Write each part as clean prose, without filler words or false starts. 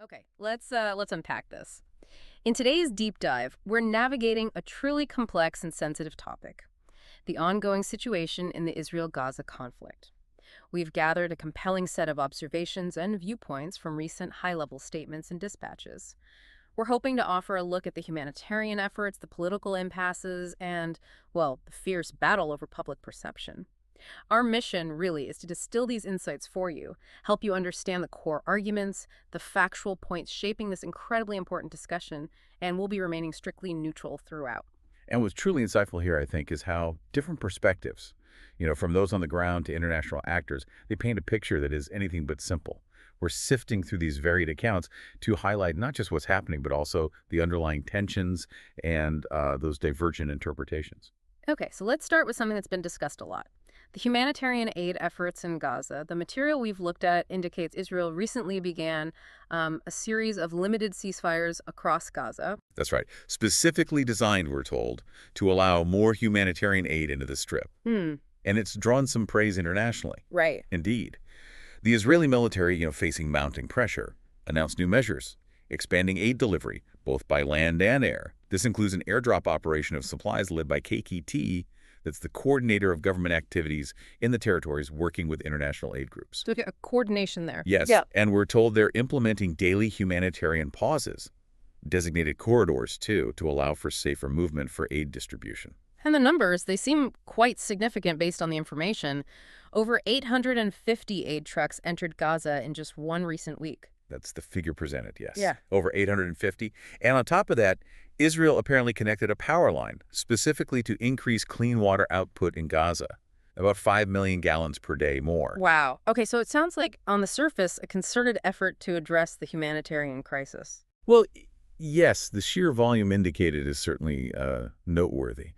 Okay, let's unpack this. In today's deep dive, we're navigating a truly complex and sensitive topic, the ongoing situation in the Israel-Gaza conflict. We've gathered a compelling set of observations and viewpoints from recent high-level statements and dispatches. We're hoping to offer a look at the humanitarian efforts, the political impasses, and, well, the fierce battle over public perception. Our mission really is to distill these insights for you, help you understand the core arguments, the factual points shaping this incredibly important discussion, and we'll be remaining strictly neutral throughout. And what's truly insightful here, I think, is how different perspectives, from those on the ground to international actors, they paint a picture that is anything but simple. We're sifting through these varied accounts to highlight not just what's happening, but also the underlying tensions and those divergent interpretations. Okay, so let's start with something that's been discussed a lot. The humanitarian aid efforts in Gaza. The material we've looked at indicates Israel recently began a series of limited ceasefires across Gaza. That's right. Specifically designed, we're told, to allow more humanitarian aid into the Strip. Hmm, And it's drawn some praise internationally. right. Indeed. The Israeli military, facing mounting pressure, announced new measures, expanding aid delivery, both by land and air. This includes an airdrop operation of supplies led by KKT, that's the coordinator of government activities in the territories working with international aid groups. So a coordination there. Yes, Yeah. and we're told they're implementing daily humanitarian pauses, designated corridors, too, to allow for safer movement for aid distribution. And the numbers, they seem quite significant based on the information. Over 850 aid trucks entered Gaza in just one recent week. That's the figure presented, yes. Yeah. Over 850. And on top of that, Israel apparently connected a power line specifically to increase clean water output in Gaza, about 5 million gallons per day more. Wow. Okay, so it sounds like, on the surface, a concerted effort to address the humanitarian crisis. Well, yes, the sheer volume indicated is certainly noteworthy.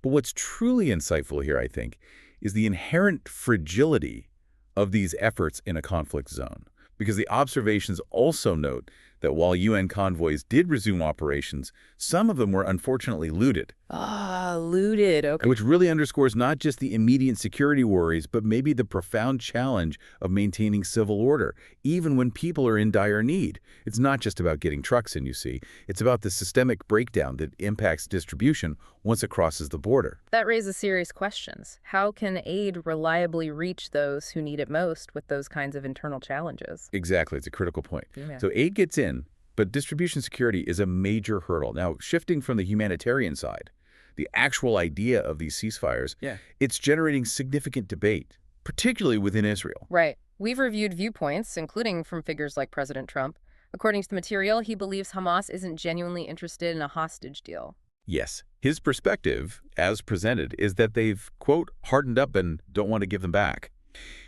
But what's truly insightful here, I think, is the inherent fragility of these efforts in a conflict zone. Because the observations also note that while UN convoys did resume operations, some of them were unfortunately looted. Ah, looted. Okay. Which really underscores not just the immediate security worries, but maybe the profound challenge of maintaining civil order, even when people are in dire need. It's not just about getting trucks in, you see. It's about the systemic breakdown that impacts distribution once it crosses the border. That raises serious questions. How can aid reliably reach those who need it most with those kinds of internal challenges? Exactly. It's a critical point. Yeah. So aid gets in, but distribution security is a major hurdle. Now, shifting from the humanitarian side, the actual idea of these ceasefires, it's generating significant debate, particularly within Israel. Right. We've reviewed viewpoints, including from figures like President Trump. According to the material, he believes Hamas isn't genuinely interested in a hostage deal. Yes. His perspective, as presented, is that they've, quote, hardened up and don't want to give them back.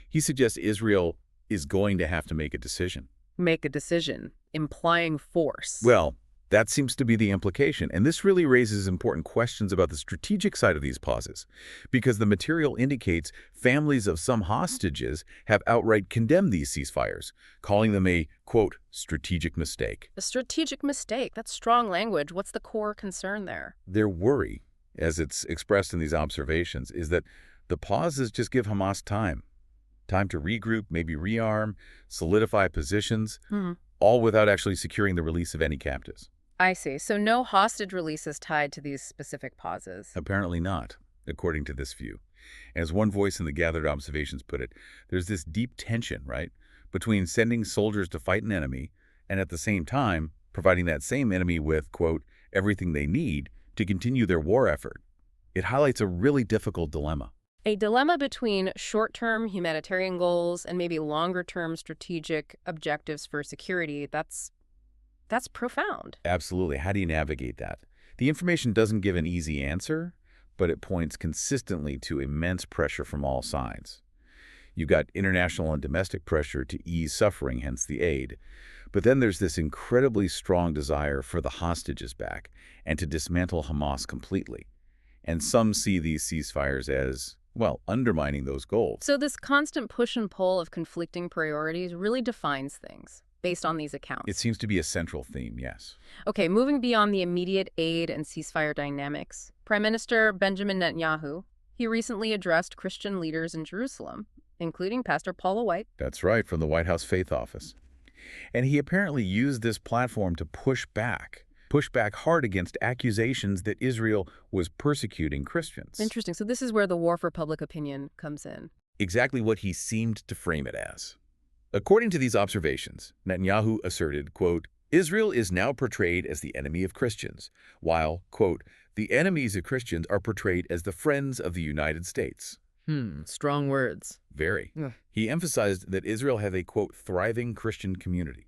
He suggests Israel is going to have to make a decision. Make a decision, implying force. Well, that seems to be the implication, and this really raises important questions about the strategic side of these pauses, because the material indicates families of some hostages have outright condemned these ceasefires, calling them a, quote, strategic mistake. A strategic mistake. That's strong language. What's the core concern there? Their worry, as it's expressed in these observations, is that the pauses just give Hamas time to regroup, maybe rearm, solidify positions, all without actually securing the release of any captives. I see. So no hostage releases tied to these specific pauses. Apparently not, according to this view. As one voice in the gathered observations put it, there's this deep tension, right, between sending soldiers to fight an enemy and at the same time providing that same enemy with, quote, everything they need to continue their war effort. It highlights a really difficult dilemma. A dilemma between short-term humanitarian goals and maybe longer-term strategic objectives for security. That's profound. Absolutely. How do you navigate that? The information doesn't give an easy answer, but it points consistently to immense pressure from all sides. You've got international and domestic pressure to ease suffering, hence the aid. But then there's this incredibly strong desire for the hostages back and to dismantle Hamas completely. And some see these ceasefires as, well, undermining those goals. So this constant push and pull of conflicting priorities really defines things based on these accounts. It seems to be a central theme, yes. Okay, moving beyond the immediate aid and ceasefire dynamics, Prime Minister Benjamin Netanyahu, he recently addressed Christian leaders in Jerusalem, including Pastor Paula White. That's right, from the White House Faith Office. And he apparently used this platform to push back hard against accusations that Israel was persecuting Christians. Interesting. So this is where the war for public opinion comes in. Exactly what he seemed to frame it as. According to these observations, Netanyahu asserted, quote, Israel is now portrayed as the enemy of Christians, while, quote, the enemies of Christians are portrayed as the friends of the United States. Strong words. Very. Ugh. He emphasized that Israel has a, quote, thriving Christian community,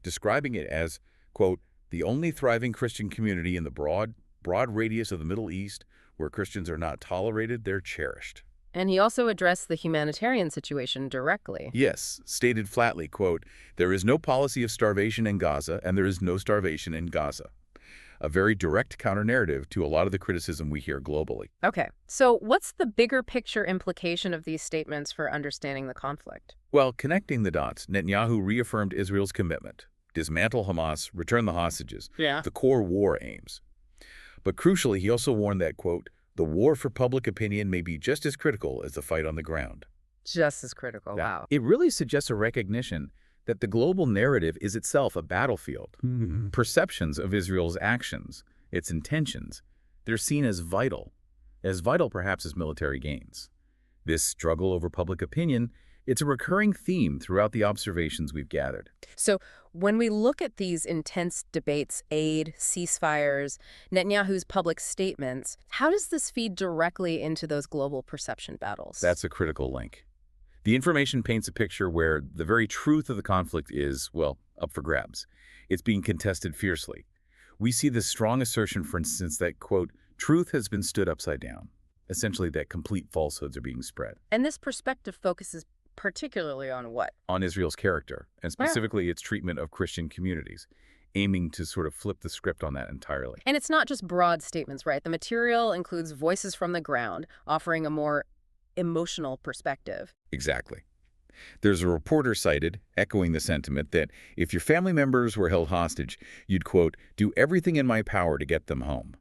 describing it as, quote, the only thriving Christian community in the broad radius of the Middle East where Christians are not tolerated, they're cherished. And he also addressed the humanitarian situation directly. Yes, stated flatly, quote, there is no policy of starvation in Gaza, and there is no starvation in Gaza. A very direct counter-narrative to a lot of the criticism we hear globally. Okay, so what's the bigger picture implication of these statements for understanding the conflict? Well, connecting the dots, Netanyahu reaffirmed Israel's commitment. Dismantle Hamas, return the hostages, the core war aims. But crucially, he also warned that, quote, the war for public opinion may be just as critical as the fight on the ground. Just as critical, wow. It really suggests a recognition that the global narrative is itself a battlefield. Perceptions of Israel's actions, its intentions, they're seen as vital perhaps as military gains. This struggle over public opinion, it's a recurring theme throughout the observations we've gathered. So when we look at these intense debates, aid, ceasefires, Netanyahu's public statements, how does this feed directly into those global perception battles? That's a critical link. The information paints a picture where the very truth of the conflict is, well, up for grabs. It's being contested fiercely. We see this strong assertion, for instance, that, quote, truth has been stood upside down. Essentially, that complete falsehoods are being spread. And this perspective focuses particularly on what? On Israel's character, and specifically its treatment of Christian communities, aiming to sort of flip the script on that entirely. And it's not just broad statements, right? The material includes voices from the ground, offering a more emotional perspective. Exactly. There's a reporter cited, echoing the sentiment that if your family members were held hostage, you'd, quote, do everything in my power to get them home.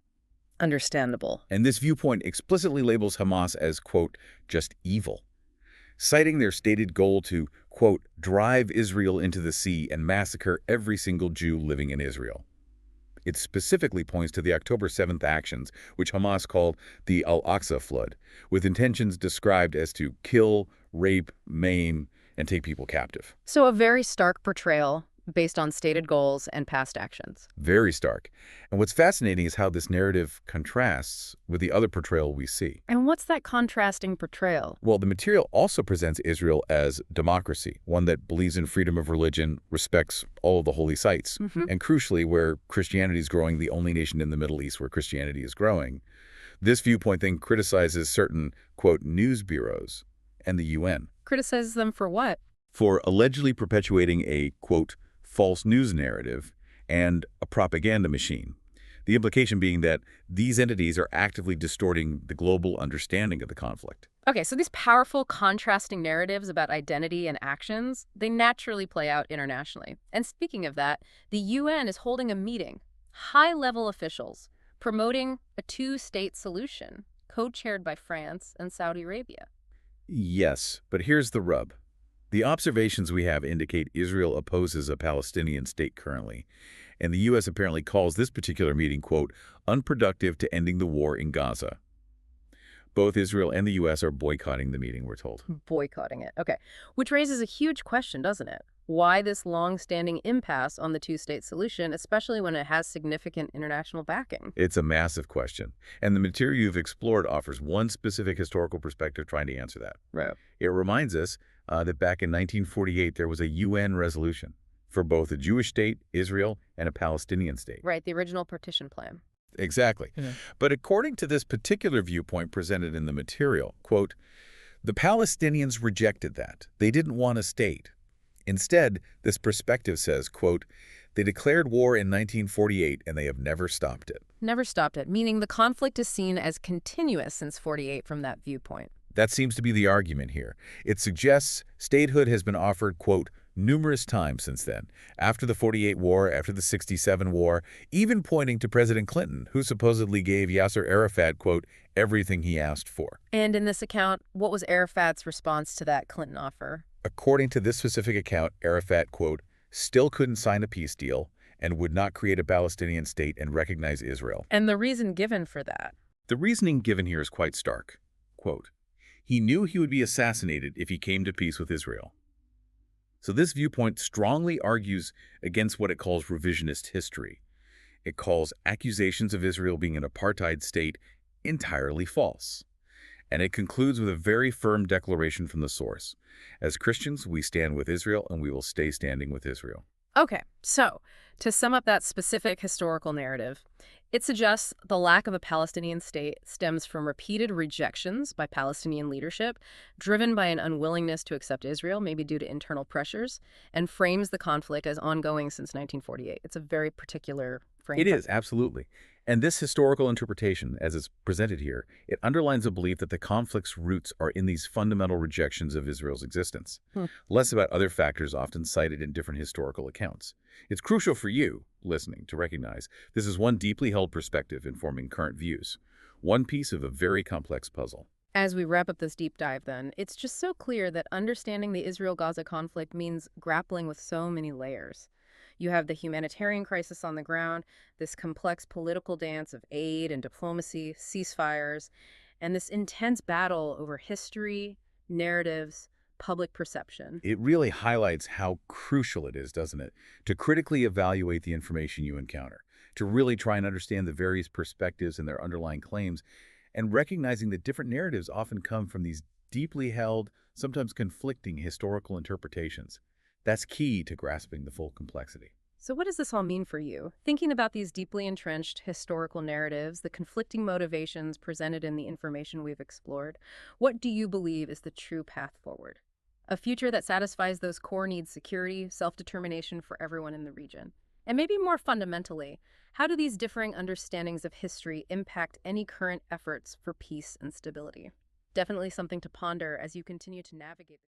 Understandable. And this viewpoint explicitly labels Hamas as, quote, just evil, citing their stated goal to, quote, drive Israel into the sea and massacre every single Jew living in Israel. It specifically points to the October 7th actions, which Hamas called the Al-Aqsa flood, with intentions described as to kill, rape, maim, and take people captive. So a very stark portrayal based on stated goals and past actions. Very stark. And what's fascinating is how this narrative contrasts with the other portrayal we see. And what's that contrasting portrayal? Well, the material also presents Israel as democracy, one that believes in freedom of religion, respects all of the holy sites, and crucially, where Christianity is growing, the only nation in the Middle East where Christianity is growing. This viewpoint then criticizes certain, quote, news bureaus and the UN. Criticizes them for what? For allegedly perpetuating a, quote, false news narrative and a propaganda machine. The implication being that these entities are actively distorting the global understanding of the conflict. Okay, so these powerful contrasting narratives about identity and actions, they naturally play out internationally. And speaking of that, the UN is holding a meeting, high-level officials, promoting a two-state solution, co-chaired by France and Saudi Arabia. Yes, but here's the rub. The observations we have indicate Israel opposes a Palestinian state currently, and the U.S. apparently calls this particular meeting, quote, unproductive to ending the war in Gaza. Both Israel and the U.S. are boycotting the meeting, we're told. Boycotting it. Okay. Which raises a huge question, doesn't it? Why this long-standing impasse on the two-state solution, especially when it has significant international backing? It's a massive question, and the material you've explored offers one specific historical perspective trying to answer that. Right. It reminds us that back in 1948, there was a UN resolution for both a Jewish state, Israel, and a Palestinian state. Right, the original partition plan. Exactly. But according to this particular viewpoint presented in the material, quote, the Palestinians rejected that. They didn't want a state. Instead, this perspective says, quote, they declared war in 1948 and they have never stopped it. Never stopped it, meaning the conflict is seen as continuous since 48 from that viewpoint. That seems to be the argument here. It suggests statehood has been offered, quote, numerous times since then, after the 48 war, after the 67 war, even pointing to President Clinton, who supposedly gave Yasser Arafat, quote, everything he asked for. And in this account, what was Arafat's response to that Clinton offer? According to this specific account, Arafat, quote, still couldn't sign a peace deal, and would not create a Palestinian state and recognize Israel. And the reason given for that? The reasoning given here is quite stark. Quote, he knew he would be assassinated if he came to peace with Israel. So this viewpoint strongly argues against what it calls revisionist history. It calls accusations of Israel being an apartheid state entirely false. And it concludes with a very firm declaration from the source. As Christians, we stand with Israel and we will stay standing with Israel. Okay, so to sum up that specific historical narrative, it suggests the lack of a Palestinian state stems from repeated rejections by Palestinian leadership, driven by an unwillingness to accept Israel, maybe due to internal pressures, and frames the conflict as ongoing since 1948. It's a very particular frame. It is, absolutely. And this historical interpretation, as it's presented here, it underlines a belief that the conflict's roots are in these fundamental rejections of Israel's existence, less about other factors often cited in different historical accounts. It's crucial for you, listening, to recognize this is one deeply held perspective informing current views, one piece of a very complex puzzle. As we wrap up this deep dive, then, it's just so clear that understanding the Israel-Gaza conflict means grappling with so many layers. You have the humanitarian crisis on the ground, this complex political dance of aid and diplomacy, ceasefires, and this intense battle over history, narratives, public perception. It really highlights how crucial it is, doesn't it, to critically evaluate the information you encounter, to really try and understand the various perspectives and their underlying claims, and recognizing that different narratives often come from these deeply held, sometimes conflicting historical interpretations. That's key to grasping the full complexity. So what does this all mean for you? Thinking about these deeply entrenched historical narratives, the conflicting motivations presented in the information we've explored, what do you believe is the true path forward? A future that satisfies those core needs: security, self-determination for everyone in the region. And maybe more fundamentally, how do these differing understandings of history impact any current efforts for peace and stability? Definitely something to ponder as you continue to navigate.